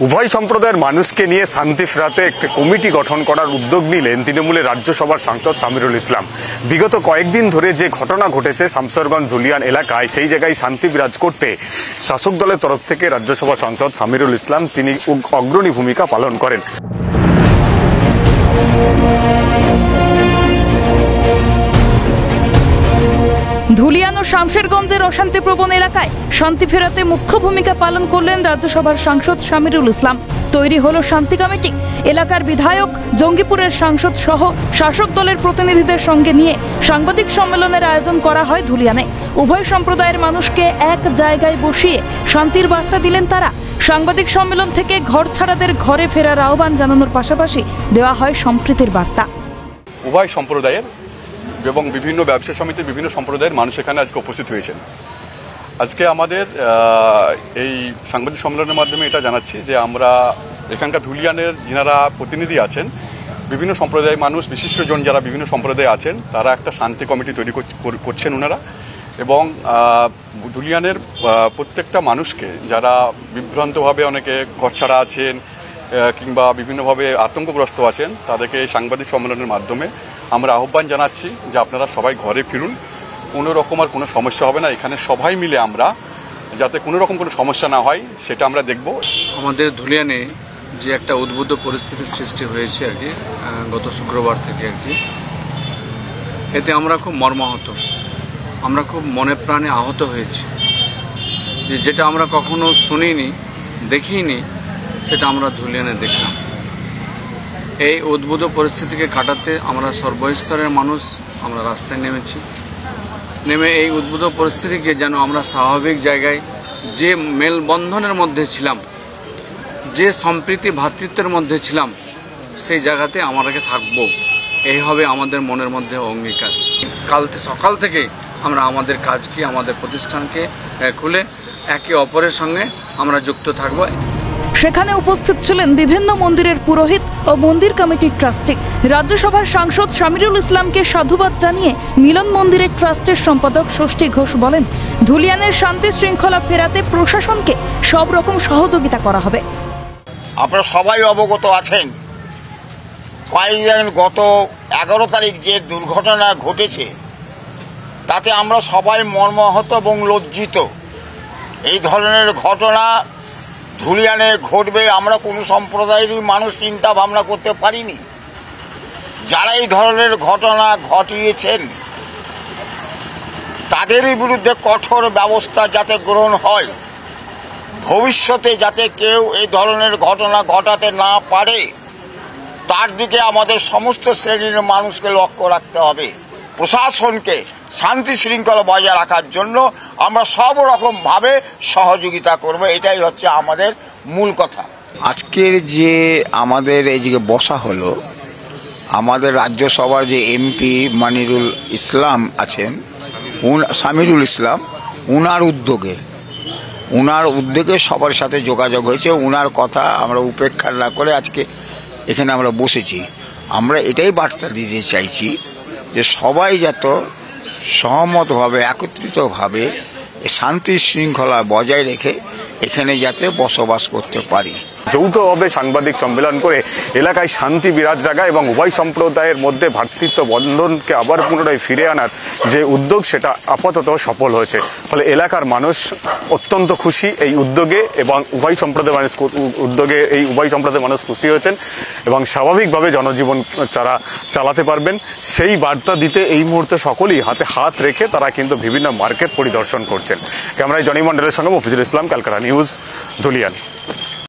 উভয় সম্প্রদায়ের মানুষকে নিয়ে শান্তি ফেরাতে একটি কমিটি গঠন করার উদ্যোগ নিলেন তৃণমূলের রাজ্যসভার সাংসদ সামিরুল ইসলাম। বিগত কয়েকদিন ধরে যে ঘটনা ঘটেছে শামসেরগঞ্জ জুলিয়ান এলাকায়, সেই জায়গায় শান্তি বিরাজ করতে শাসক দলের তরফ থেকে রাজ্যসভা সাংসদ সামিরুল ইসলাম তিনি অগ্রণী ভূমিকা পালন করেন। ধুলিয়ান ও শামশেরগঞ্জের অশান্তিপ্রবণ এলাকায় শান্তি ফেরাতে মুখ্য ভূমিকা পালন করলেন রাজ্যসভার সাংসদ সামিরুল ইসলাম। তৈরি হলো শান্তি কমিটি। এলাকার বিধায়ক, জঙ্গিপুরের সাংসদ সহ শাসক দলের প্রতিনিধিদের সঙ্গে নিয়ে সাংবাদিক সম্মেলনের আয়োজন করা হয় ধুলিয়ানে। উভয় সম্প্রদায়ের মানুষকে এক জায়গায় বসিয়ে শান্তির বার্তা দিলেন তারা। সাংবাদিক সম্মেলন থেকে ঘর ছাড়াদের ঘরে ফেরার আহ্বান জানানোর পাশাপাশি দেওয়া হয় সম্প্রীতির বার্তা। উভয় সম্প্রদায়ের এবং বিভিন্ন ব্যবসা সমিতির বিভিন্ন সম্প্রদায়ের মানুষ এখানে আজকে উপস্থিত হয়েছেন। আজকে আমাদের এই সাংবাদিক সম্মেলনের মাধ্যমে এটা জানাচ্ছি যে আমরা এখানকার ধুলিয়ানের যারা প্রতিনিধি আছেন, বিভিন্ন সম্প্রদায়ের মানুষ, বিশিষ্টজন যারা বিভিন্ন সম্প্রদায়ে আছেন, তারা একটা শান্তি কমিটি তৈরি করছেন ওনারা। এবং ধুলিয়ানের প্রত্যেকটা মানুষকে যারা বিভ্রান্তভাবে অনেকে ঘরছাড়া আছেন কিংবা বিভিন্নভাবে আতঙ্কগ্রস্ত আছেন, তাদেরকে এই সাংবাদিক সম্মেলনের মাধ্যমে আমরা আহ্বান জানাচ্ছি যে আপনারা সবাই ঘরে ফিরুন, কোনো রকম আর কোনো সমস্যা হবে না। এখানে সবাই মিলে আমরা যাতে কোনো রকম কোনো সমস্যা না হয় সেটা আমরা দেখব। আমাদের ধুলিয়ানে যে একটা উদ্ভূত পরিস্থিতির সৃষ্টি হয়েছে আর কি গত শুক্রবার থেকে আর কি, এতে আমরা খুব মর্মাহত, আমরা খুব মনে প্রাণে আহত হয়েছি। যেটা আমরা কখনো শুনিনি, দেখিনি, সেটা আমরা ধুলিয়ানে দেখলাম। এই উদ্ভূত পরিস্থিতিকে কাটাতে আমরা সর্বস্তরের মানুষ আমরা রাস্তায় নেমেছি। নেমে এই উদ্ভূত পরিস্থিতিকে যেন আমরা স্বাভাবিক জায়গায় যে মেলবন্ধনের মধ্যে ছিলাম, যে সম্প্রীতি ভ্রাতৃত্বের মধ্যে ছিলাম, সেই জায়গাতে আমাদেরকে থাকবো, এই হবে আমাদের মনের মধ্যে অঙ্গীকার। সকাল থেকে আমরা আমাদের কাজকে, আমাদের প্রতিষ্ঠানকে খুলে একে অপরের সঙ্গে আমরা যুক্ত থাকবো। সেখানে উপস্থিত ছিলেন বিভিন্ন মন্দিরের পুরোহিত ও মন্দির কমিটির ট্রাস্টি। রাজ্যসভার সাংসদ সামিরুল ইসলামকে সাধুবাদ জানিয়ে মিলন মন্দিরের ট্রাস্টের সম্পাদক ষষ্ঠী ঘোষ বলেন, ধুলিয়ানের শান্তি শৃঙ্খলা ফেরাতে প্রশাসনকে সব রকম সহযোগিতা করা হবে। আপনারা সবাই অবগত আছেন, কয়েকদিন গত 11 তারিখ যে দুর্ঘটনা ঘটেছে তাতে আমরা সবাই মর্মাহত এবং লজ্জিত। এই ধরনের ঘটনা ধুলিয়ানে ঘটবে আমরা কোনো সম্প্রদায়েরই মানুষ চিন্তা ভাবনা করতে পারিনি। যারা এই ধরনের ঘটনা ঘটিয়েছেন তাদেরই বিরুদ্ধে কঠোর ব্যবস্থা যাতে গ্রহণ হয়, ভবিষ্যতে যাতে কেউ এই ধরনের ঘটনা ঘটাতে না পারে তার দিকে আমাদের সমস্ত শ্রেণীর মানুষকে লক্ষ্য রাখতে হবে। প্রশাসনকে শান্তি শৃঙ্খলা বজায় রাখার জন্য আমরা সব রকম ভাবে সহযোগিতা করব, এটাই হচ্ছে আমাদের মূল কথা। আজকের যে আমাদের এই যে বসা হলো, আমাদের রাজ্যসভার যে এমপি মানিরুল ইসলাম আছেন, সামিরুল ইসলাম, উনার উদ্যোগে সবার সাথে যোগাযোগ হয়েছে। উনার কথা আমরা উপেক্ষা না করে আজকে এখানে আমরা বসেছি। আমরা এটাই বার্তা দিতে চাইছি যে সবাই যাতে সহমতভাবে, একত্রিতভাবে শান্তি শৃঙ্খলা বজায় রেখে এখানে যাতে বসবাস করতে পারি। যৌথভাবে সাংবাদিক সম্মেলন করে এলাকায় শান্তি বিরাজ রাখা এবং উভয় সম্প্রদায়ের মধ্যে ভ্রাতৃত্ব বন্ধনকে আবার পুনরায় ফিরে আনার যে উদ্যোগ, সেটা আপাতত সফল হয়েছে। ফলে এলাকার মানুষ অত্যন্ত খুশি এই উদ্যোগে এবং উভয় সম্প্রদায়ের মানুষ খুশি হয়েছেন এবং স্বাভাবিকভাবে জনজীবন যারা চালাতে পারবেন সেই বার্তা দিতে এই মুহূর্তে সকলেই হাতে হাত রেখে তারা কিন্তু বিভিন্ন মার্কেট পরিদর্শন করছেন। ক্যামেরায় জনি মন্ডলের সঙ্গে মফিজুল ইসলাম, ক্যালকাটা নিউজ, ধুলিয়ান।